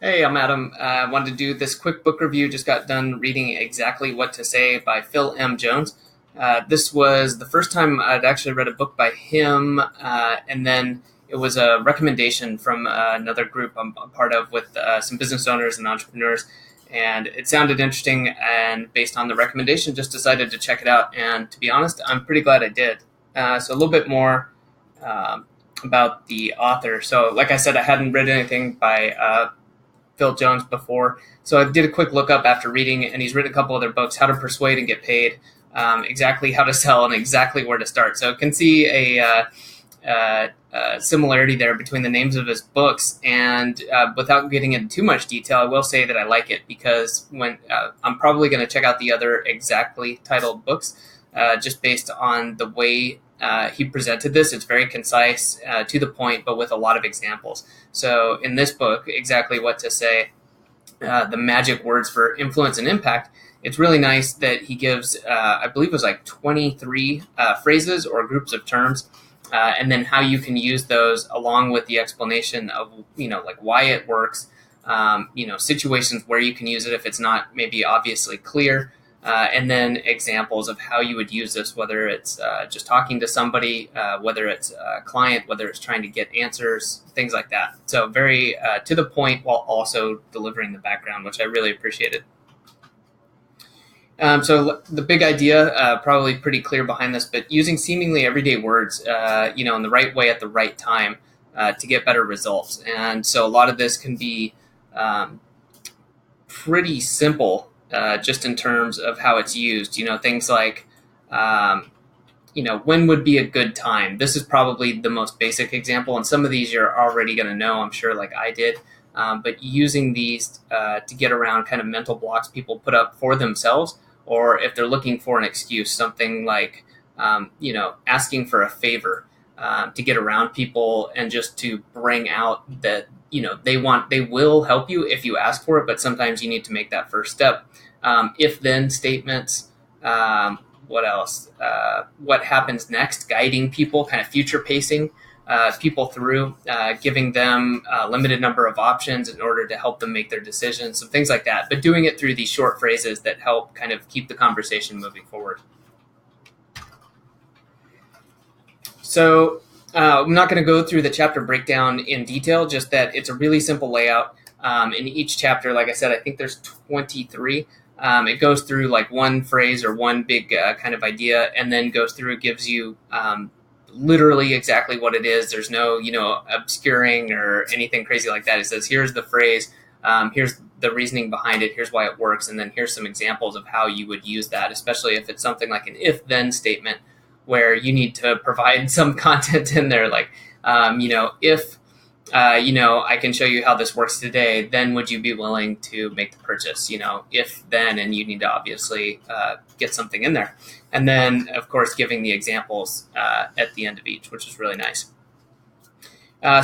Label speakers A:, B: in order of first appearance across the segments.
A: Hey, I'm Adam. I wanted to do this quick book review. Just got done reading Exactly What to Say by Phil M. Jones. This was the first time I'd actually read a book by him, and then it was a recommendation from another group I'm a part of with some business owners and entrepreneurs. And it sounded interesting, and based on the recommendation, just decided to check it out. And to be honest, I'm pretty glad I did. So a little bit more about the author. So, like I said, I hadn't read anything by Phil Jones before. So I did a quick look up after reading, and he's written a couple other books: How to Persuade and Get Paid, Exactly How to Sell, and Exactly Where to Start. So I can see a similarity there between the names of his books. And without getting into too much detail, I will say that I like it because when I'm probably going to check out the other exactly titled books, just based on the way he presented this. It's very concise, to the point, but with a lot of examples. So in this book, Exactly What to Say, the magic words for influence and impact, it's really nice that he gives, I believe it was like 23 phrases or groups of terms, and then how you can use those along with the explanation of, like why it works, situations where you can use it if it's not maybe obviously clear, and then examples of how you would use this, whether it's just talking to somebody, whether it's a client, whether it's trying to get answers, things like that. So very to the point while also delivering the background, which I really appreciated. So the big idea, probably pretty clear behind this, but using seemingly everyday words, in the right way at the right time to get better results. And so a lot of this can be pretty simple, just in terms of how it's used. Things like, when would be a good time? This is probably the most basic example, and some of these you're already going to know, I'm sure, like I did. But using these to get around kind of mental blocks people put up for themselves, or if they're looking for an excuse, something like, asking for a favor, to get around people and just to bring out that, they will help you if you ask for it, but sometimes you need to make that first step. If then statements, what else? What happens next? Guiding people, kind of future pacing people through, giving them a limited number of options in order to help them make their decisions, some things like that. But doing it through these short phrases that help kind of keep the conversation moving forward. So I'm not going to go through the chapter breakdown in detail, just that it's a really simple layout. In each chapter, like I said, I think there's 23. It goes through like one phrase or one big kind of idea, and then goes through, gives you literally exactly what it is. There's no, obscuring or anything crazy like that. It says, here's the phrase, here's the reasoning behind it, here's why it works, and then here's some examples of how you would use that, especially if it's something like an if-then statement where you need to provide some content in there, like, if I can show you how this works today, then would you be willing to make the purchase? If then, and you need to obviously get something in there. And then, of course, giving the examples at the end of each, which is really nice.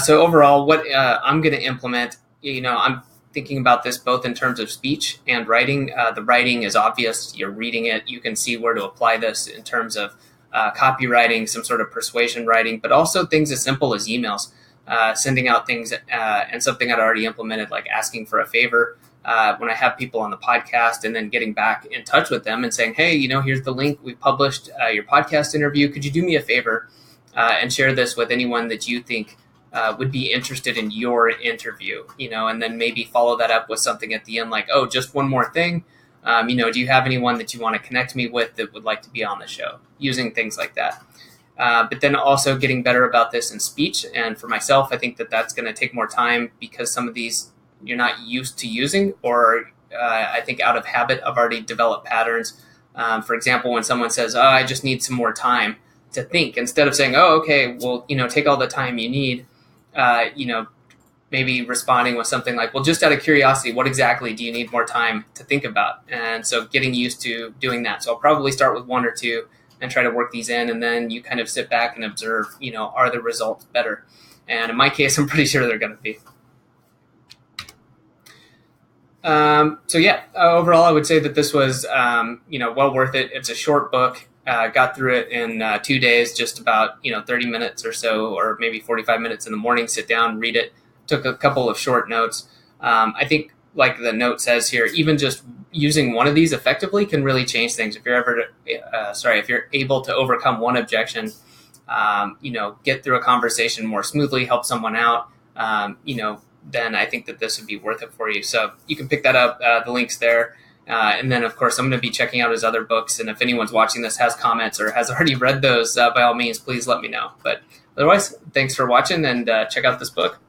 A: So overall, what I'm going to implement, I'm thinking about this both in terms of speech and writing. The writing is obvious. You're reading it. You can see where to apply this in terms of copywriting, some sort of persuasion writing, but also things as simple as emails. Sending out things, and something I'd already implemented, like asking for a favor when I have people on the podcast, and then getting back in touch with them and saying, hey, here's the link. We published your podcast interview. Could you do me a favor and share this with anyone that you think would be interested in your interview? And then maybe follow that up with something at the end, like, oh, just one more thing. Do you have anyone that you want to connect me with that would like to be on the show? Using things like that. But then also getting better about this in speech. And for myself, I think that that's going to take more time because some of these you're not used to using, or I think out of habit, I've already developed patterns. For example, when someone says, oh, I just need some more time to think, instead of saying, oh, okay, well, take all the time you need, maybe responding with something like, well, just out of curiosity, what exactly do you need more time to think about? And so getting used to doing that. So I'll probably start with one or two and try to work these in, and then you kind of sit back and observe, are the results better? And in my case, I'm pretty sure they're going to be. Overall, I would say that this was, well worth it. It's a short book. Got through it in 2 days, just about, 30 minutes or so, or maybe 45 minutes in the morning, sit down, read it, took a couple of short notes. I think, like the note says here, even just using one of these effectively can really change things. If you're able to overcome one objection, get through a conversation more smoothly, help someone out, then I think that this would be worth it for you. So you can pick that up. The link's there. And then, of course, I'm going to be checking out his other books. And if anyone's watching this has comments or has already read those, by all means, please let me know. But otherwise, thanks for watching, and check out this book.